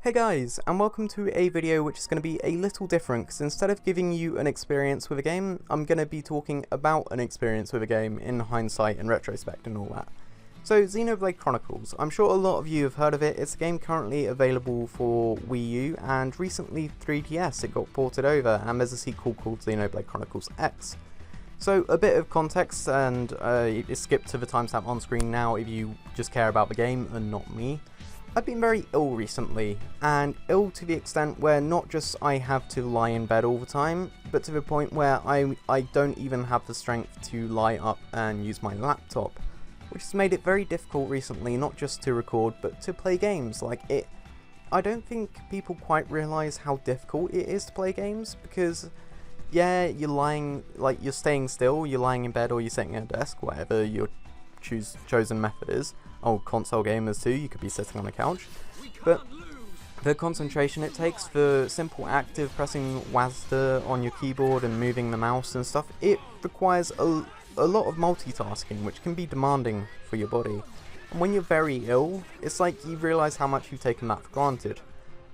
Hey guys, and welcome to a video which is going to be a little different, because instead of giving you an experience with a game, I'm going to be talking about an experience with a game in hindsight and retrospect and all that. So, Xenoblade Chronicles. I'm sure a lot of you have heard of it. It's a game currently available for Wii U, and recently 3DS it got ported over, and there's a sequel called Xenoblade Chronicles X. So, a bit of context, and skip to the timestamp on screen now if you just care about the game and not me. I've been very ill recently, and ill to the extent where not just I have to lie in bed all the time, but to the point where I don't even have the strength to lie up and use my laptop, which has made it very difficult recently not just to record but to play games. I don't think people quite realise how difficult it is to play games, because yeah, you're staying still, you're lying in bed or you're sitting at a desk, whatever your chosen method is. Oh, console gamers too, you could be sitting on the couch. But the concentration it takes for simple active pressing WASD on your keyboard and moving the mouse and stuff, it requires a lot of multitasking, which can be demanding for your body. And when you're very ill, it's like you realise how much you've taken that for granted.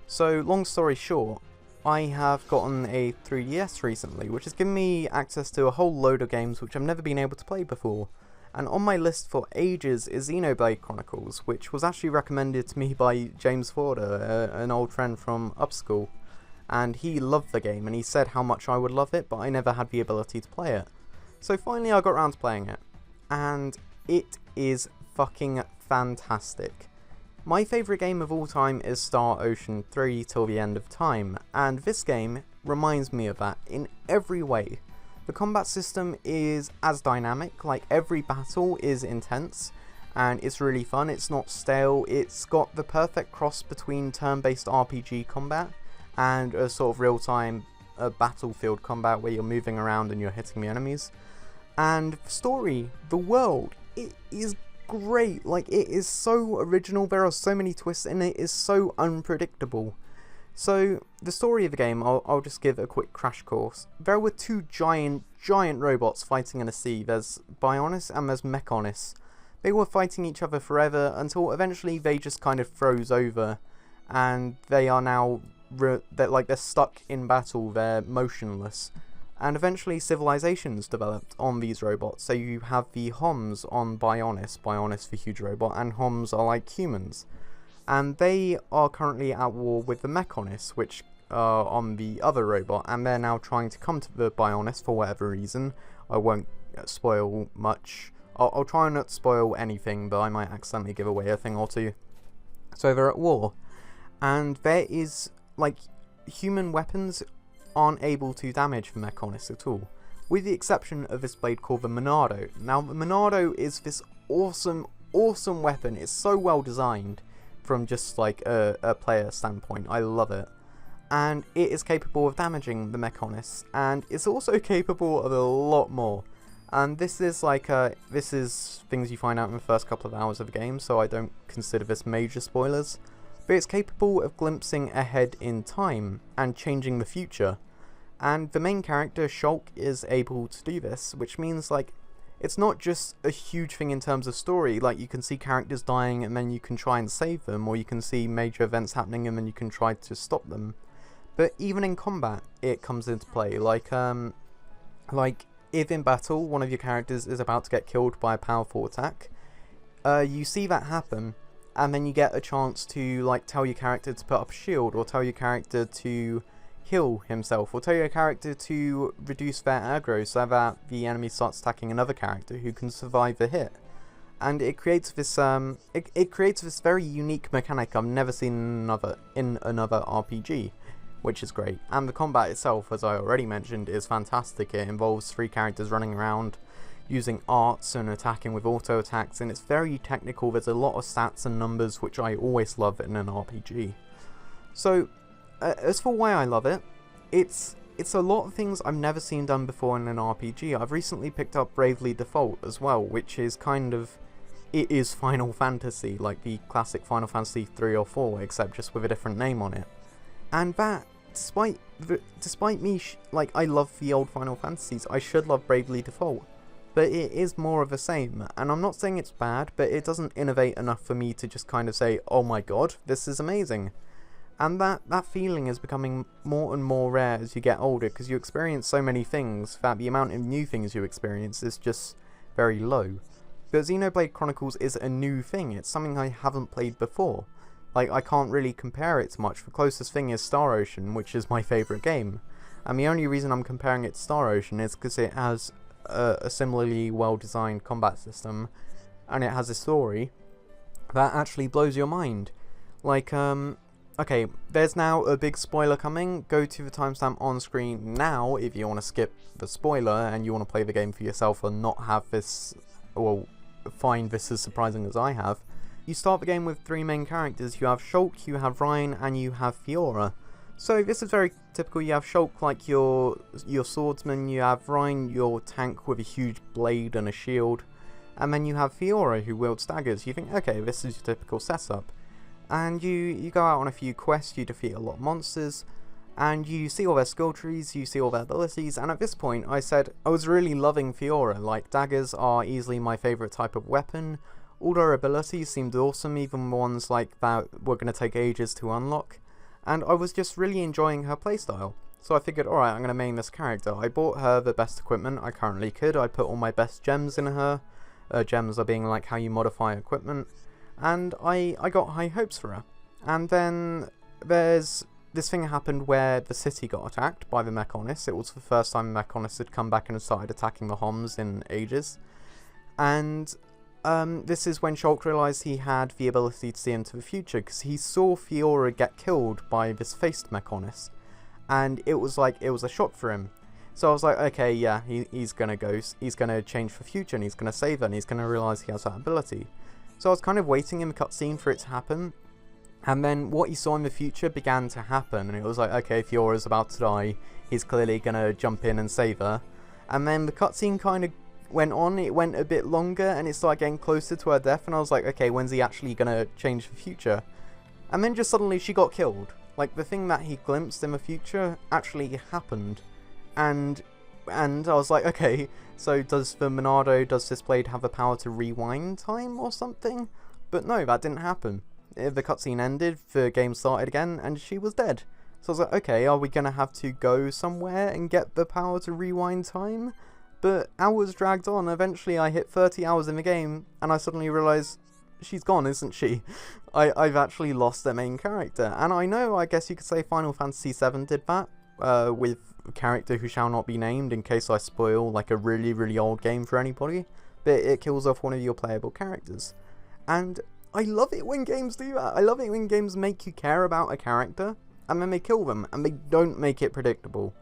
So, long story short, I have gotten a 3DS recently, which has given me access to a whole load of games which I've never been able to play before. And on my list for ages is Xenoblade Chronicles, which was actually recommended to me by James Forder, an old friend from Upschool. And he loved the game, and he said how much I would love it, but I never had the ability to play it. So finally I got around to playing it, and it is fucking fantastic. My favourite game of all time is Star Ocean 3 Till the End of Time, and this game reminds me of that in every way. The combat system is as dynamic, like every battle is intense and it's really fun. It's not stale, it's got the perfect cross between turn-based RPG combat and a sort of real-time battlefield combat where you're moving around and you're hitting the enemies. And the story, the world, it is great. Like, it is so original, there are so many twists in it, it's so unpredictable. So, the story of the game, I'll just give a quick crash course. There were two giant robots fighting in a sea. There's Bionis and there's Mechonis. They were fighting each other forever until eventually they just kind of froze over, and they are now, they're stuck in battle, they're motionless. And eventually civilizations developed on these robots. So you have the Homs on Bionis the huge robot, and Homs are like humans. And they are currently at war with the Mechonis, which are on the other robot, and they're now trying to come to the Bionis for whatever reason. I won't spoil much. I'll try not to spoil anything, but I might accidentally give away a thing or two. So they're at war, and there is, like, human weapons aren't able to damage the Mechonis at all, with the exception of this blade called the Monado. Now, the Monado is this awesome weapon. It's so well designed from just like a player standpoint. I love it. And it is capable of damaging the Mechonis, and it's also capable of a lot more. And this is this is things you find out in the first couple of hours of the game, so I don't consider this major spoilers. But it's capable of glimpsing ahead in time and changing the future. And the main character, Shulk, is able to do this, which means, like, it's not just a huge thing in terms of story. Like, you can see characters dying and then you can try and save them, or you can see major events happening and then you can try to stop them. But even in combat, it comes into play. Like if in battle one of your characters is about to get killed by a powerful attack, you see that happen, and then you get a chance to, like, tell your character to put up a shield, or tell your character to heal himself, or tell your character to reduce their aggro so that the enemy starts attacking another character who can survive the hit. And it creates this it creates this very unique mechanic I've never seen in another RPG, which is great. And the combat itself, as I already mentioned, is fantastic. It involves 3 characters running around using arts and attacking with auto attacks, and it's very technical. There's a lot of stats and numbers, which I always love in an RPG. So, as for why I love it, it's a lot of things I've never seen done before in an RPG. I've recently picked up Bravely Default as well, which is kind of, it is Final Fantasy, like the classic Final Fantasy 3 or 4, except just with a different name on it. And that, despite me, like, I love the old Final Fantasies, I should love Bravely Default. But it is more of the same, and I'm not saying it's bad, but it doesn't innovate enough for me to just kind of say, oh my god, this is amazing. And that feeling is becoming more and more rare as you get older, because you experience so many things that the amount of new things you experience is just very low. But Xenoblade Chronicles is a new thing, it's something I haven't played before. Like, I can't really compare it to much. The closest thing is Star Ocean, which is my favourite game. And the only reason I'm comparing it to Star Ocean is because it has a similarly well-designed combat system, and it has a story that actually blows your mind. Like, okay, there's now a big spoiler coming. Go to the timestamp on screen now if you want to skip the spoiler and you want to play the game for yourself and not have this, well, find this as surprising as I have. You start the game with 3 main characters. You have Shulk, you have Ryan, and you have Fiora. So this is very typical. You have Shulk like your swordsman, you have Ryan, your tank with a huge blade and a shield, and then you have Fiora who wields daggers. You think, okay, this is your typical setup. And you go out on a few quests, you defeat a lot of monsters, and you see all their skill trees, you see all their abilities, and at this point I said I was really loving Fiora. Like, daggers are easily my favourite type of weapon. All their abilities seemed awesome, even ones like that were going to take ages to unlock, and I was just really enjoying her playstyle. So I figured, alright, I'm going to main this character. I bought her the best equipment I currently could. I put all my best gems in her. Gems are being like how you modify equipment. And I got high hopes for her. And then there's this thing happened where the city got attacked by the Mechonists. It was the first time the Mechonists had come back and started attacking the Homs in ages. And this is when Shulk realised he had the ability to see into the future, because he saw Fiora get killed by this faced Mechonist. And it was like, it was a shock for him. So I was like, okay, yeah, he's gonna change the future, and he's gonna save her, and he's gonna realise he has that ability. So I was kind of waiting in the cutscene for it to happen, and then what he saw in the future began to happen, and it was like, okay, Fiora's about to die, he's clearly gonna jump in and save her. And then the cutscene kind of went on, it went a bit longer, and it started getting closer to her death, and I was like, okay, when's he actually gonna change the future? And then just suddenly she got killed. Like, the thing that he glimpsed in the future actually happened. And I was like, okay, so does this blade have the power to rewind time or something? But no, that didn't happen. The cutscene ended, the game started again, and she was dead. So I was like, okay, are we gonna have to go somewhere and get the power to rewind time? But hours dragged on. Eventually I hit 30 hours in the game, and I suddenly realised she's gone, isn't she? I've actually lost their main character. And I know, I guess you could say Final Fantasy VII did that, with a character who shall not be named in case I spoil like a really, really old game for anybody, but it kills off one of your playable characters. And I love it when games do that. I love it when games make you care about a character, and then they kill them, and they don't make it predictable.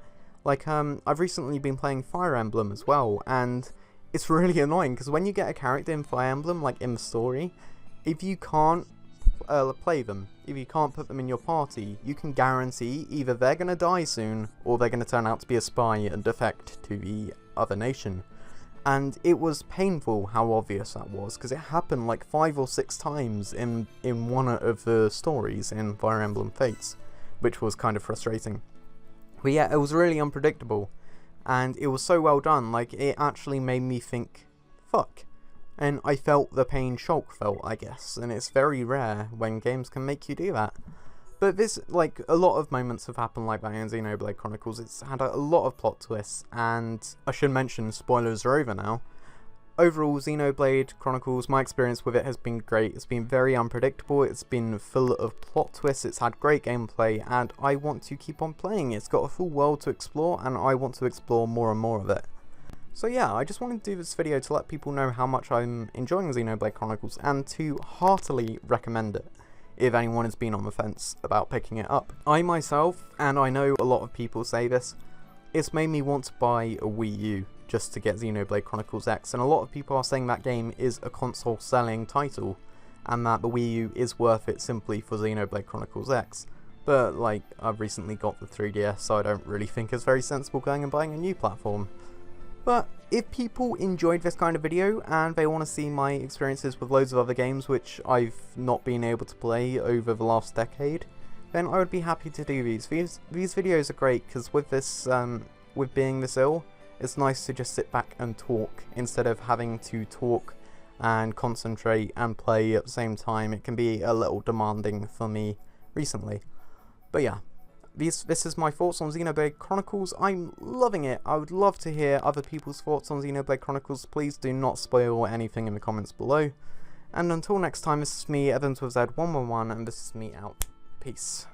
Like, I've recently been playing Fire Emblem as well, and it's really annoying, because when you get a character in Fire Emblem, like in the story, if you can't play them, if you can't put them in your party, you can guarantee either they're going to die soon, or they're going to turn out to be a spy and defect to the other nation. And it was painful how obvious that was, because it happened like 5 or 6 times in one of the stories in Fire Emblem Fates, which was kind of frustrating. But yeah, it was really unpredictable, and it was so well done. Like, it actually made me think, fuck. And I felt the pain Shulk felt, I guess, and it's very rare when games can make you do that. But this, like, a lot of moments have happened like that in Xenoblade Chronicles. It's had a lot of plot twists, and I should mention, spoilers are over now. Overall, Xenoblade Chronicles, my experience with it has been great. It's been very unpredictable, it's been full of plot twists, it's had great gameplay, and I want to keep on playing. It's got a full world to explore, and I want to explore more and more of it. So yeah, I just wanted to do this video to let people know how much I'm enjoying Xenoblade Chronicles, and to heartily recommend it if anyone has been on the fence about picking it up. I myself, and I know a lot of people say this, it's made me want to buy a Wii U just to get Xenoblade Chronicles X, and a lot of people are saying that game is a console selling title, and that the Wii U is worth it simply for Xenoblade Chronicles X. But like, I've recently got the 3DS, so I don't really think it's very sensible going and buying a new platform. But if people enjoyed this kind of video and they want to see my experiences with loads of other games which I've not been able to play over the last decade, then I would be happy to do these. These videos are great because with this, with being this ill, it's nice to just sit back and talk instead of having to talk and concentrate and play at the same time. It can be a little demanding for me recently. But yeah, this is my thoughts on Xenoblade Chronicles. I'm loving it. I would love to hear other people's thoughts on Xenoblade Chronicles. Please do not spoil anything in the comments below. And until next time, this is me, Evans with Z111, and this is me out. Peace.